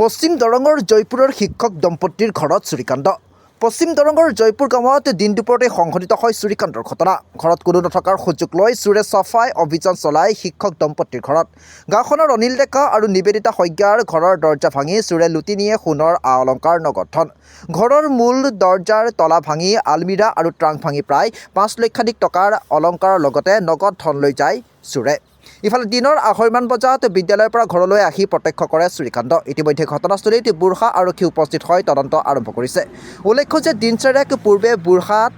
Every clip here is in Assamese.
পশ্চিম দৰঙৰ জয়পুৰৰ শিক্ষক দম্পতীৰ ঘৰত চুৰিকাণ্ড। পশ্চিম দৰঙৰ জয়পুৰ গাঁৱত দিন দুপৰতে সংঘটিত হয় চুৰিকাণ্ডৰ ঘটনা। ঘৰত কোনো নথকাৰ সুযোগ লৈ চোৰে চাফাই অভিযান চলাই শিক্ষক দম্পতীৰ ঘৰত। গাঁওখনৰ অনিল ডেকা আৰু নিবেদিতা শইকীয়াৰ ঘৰৰ দৰ্জা ভাঙি চোৰে লুটি নিয়ে সোণৰ আ অলংকাৰ নগদ ধন। ঘৰৰ মূল দৰ্জাৰ তলা ভাঙি আলমিৰা আৰু ট্ৰাংক ভাঙি প্ৰায় 5 লক্ষাধিক টকাৰ অলংকাৰৰ লগতে নগদ ধন লৈ যায় চোৰে। ইফালে দিনৰ 2:30মান বজাত বিদ্যালয়ৰ পৰা ঘৰলৈ আহি প্ৰত্যক্ষ কৰে চুৰিকাণ্ড। ইতিমধ্যে ঘটনাস্থলীত বুৰহা আৰক্ষী উপস্থিত হৈ তদন্ত আৰম্ভ কৰিছে। উল্লেখ্য যে দিনচেৰেক পূৰ্বে বুৰহাত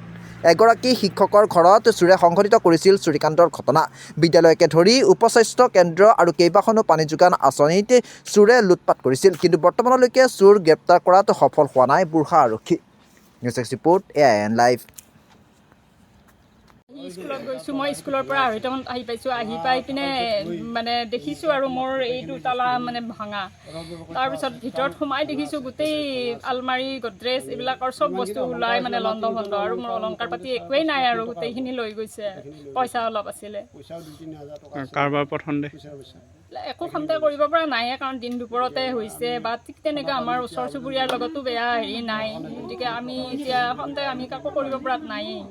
এগৰাকী শিক্ষকৰ ঘৰত চোৰে সংঘটিত কৰিছিল চুৰিকাণ্ডৰ ঘটনা। বিদ্যালয়কে ধৰি উপস্বাস্থ্য কেন্দ্ৰ আৰু কেইবাখনো পানী যোগান আঁচনিত চোৰে লুটপাট কৰিছিল। কিন্তু বৰ্তমানলৈকে চোৰ গ্ৰেপ্তাৰ কৰাত সফল হোৱা নাই বুৰহা আৰক্ষী। News x report AIN live. স্কুলত গৈছোঁ, মই স্কুলৰ পৰা 2:30টামানত আহি পাইছোঁ। আহি পাই কিনে মানে দেখিছোঁ আৰু মোৰ এইটো তালা মানে ভাঙা। তাৰপিছত ভিতৰত সোমাই দেখিছোঁ গোটেই আলমাৰি গড্ৰেজ এইবিলাকৰ চব বস্তু ওলাই মানে লণ্ড ভণ্ড, আৰু মোৰ অলংকাৰ পাতি একোৱেই নাই আৰু গোটেইখিনি লৈ গৈছে। পইচা অলপ আছিলে। কাৰোবাৰ পচন্দে একো সন্দেহ কৰিব পৰা নাই, কাৰণ দিন দুপৰতে হৈছে বা ঠিক তেনেকৈ আমাৰ ওচৰ চুবুৰীয়াৰ লগতো বেয়া হেৰি নাই। গতিকে আমি এতিয়া সন্দেহ আমি কাকো কৰিব পৰাত নায়েই।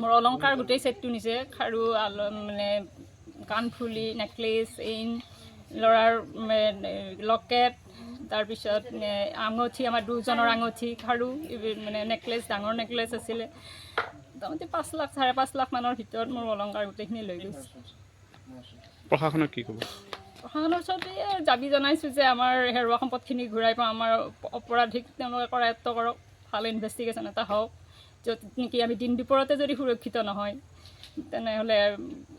মোৰ অলংকাৰ গোটেই ছেটটো নিছে, খাৰু মানে কাণফুলি, নেকলেছ, চেইন, ল'ৰাৰ লকেট, তাৰপিছত আঙুঠি, আমাৰ দুজনৰ আঙুঠি, খাৰু, মানে নেকলেছ, ডাঙৰ নেকলেছ আছিলে। মোটামুটি 5 লাখ 5.5 লাখ মানৰ ভিতৰত মোৰ অলংকাৰ গোটেইখিনি লৈ গৈছে। প্ৰশাসনক কি ক'ব? প্ৰশাসনৰ ওচৰত দাবী জনাইছোঁ যে আমাৰ হেৰুৱা সম্পদখিনি ঘূৰাই পাওঁ, আমাৰ অপৰাধীক তেওঁলোকে কৰায়ত্ব কৰক, ভাল ইনভেষ্টিগেশ্যন এটা হওক, য'ত নেকি আমি দিন দুপৰতে যদি সুৰক্ষিত নহয় তেনেহ'লে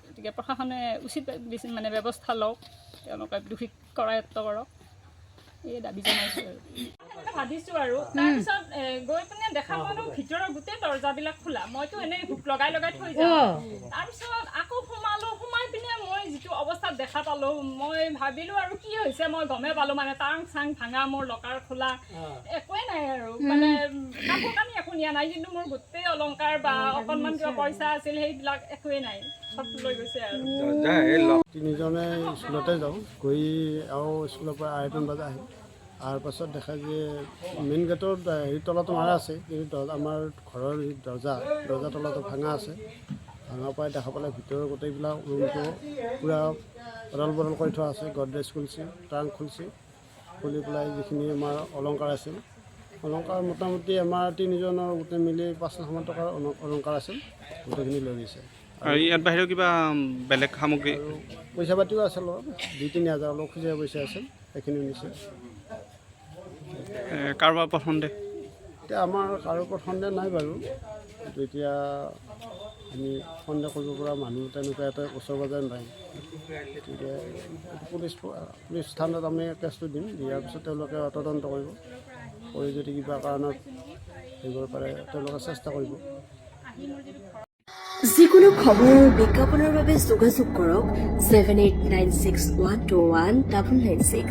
গতিকে প্ৰশাসনে উচিত মানে ব্যৱস্থা লওক, তেওঁলোকে দোষীক কৰায়ত্ব কৰক, এই দাবী জনাইছোঁ আৰু ভাবিছোঁ। আৰু তাৰপিছত গৈ পিনে দেখা পালোঁ ভিতৰৰ গোটেই দৰ্জাবিলাক খোলা। মইতো এনেই হুক লগাই থৈ যাওঁ। তাৰপিছত আকৌ সোমাই পিনে মই যিটো অৱস্থাত দেখা পালোঁ, মই ভাবিলোঁ আৰু কি হৈছে, মই গমেই পালোঁ মানে টাং চাং ভাঙা, মোৰ লকাৰ খোলা, একোৱেই নাই আৰু মানে কাপোৰ কানি একো নিয়া নাই, কিন্তু মোৰ গোটেই অলংকাৰ বা অকণমান কিবা পইচা আছিল সেইবিলাক একোৱেই নাই, চব লৈ গৈছে আৰু। তিনিজনে স্কুলতে যাওঁ, গৈ আৰু স্কুলৰ পৰা 2:30 বজাত আহি অহাৰ পাছত দেখা যে মেইন গেটৰ হেৰি তলাটো মাৰা আছে, কিন্তু আমাৰ ঘৰৰ দৰ্জা তলাটো ভাঙা আছে। ভাঙা পাই দেখা পালে ভিতৰৰ গোটেইবিলাক ৰুমটো পূৰা অদল বদল কৰি থোৱা আছে। গডৰেজ খুলিছে, ট্ৰাংক খুলিছে, খুলি পেলাই যিখিনি আমাৰ অলংকাৰ আছিল, অলংকাৰ মোটামুটি আমাৰ তিনিজনৰ গোটেই মিলি 5 লাখমান টকাৰ অলংকাৰ আছিল, গোটেইখিনি লৈ গৈছে। আৰু ইয়াত বাহিৰেও কিবা বেলেগ সামগ্ৰী আৰু পইচা পাতিও আছিল অলপ, 2-3 হাজাৰ অলপ খুচীয়া পইচা আছিল, সেইখিনি নিছে। কাৰোবাৰ পচন্দে এতিয়া আমাৰ কাৰো ওপৰত সন্দেহ নাই বাৰু, কিন্তু এতিয়া আমি সন্দেহ কৰিব পৰা মানুহ তেনেকুৱা এটা ওচৰ পাজৰে নাই। গতিকে পুলিচ থানাত আমি কেছটো দিম, দিয়াৰ পিছত তেওঁলোকে তদন্ত কৰিব, কৰি যদি কিবা কাৰণত হেৰি কৰিব পাৰে তেওঁলোকে চেষ্টা কৰিব। যিকোনো খবৰ আৰু বিজ্ঞাপনৰ বাবে যোগাযোগ কৰক 7896121996।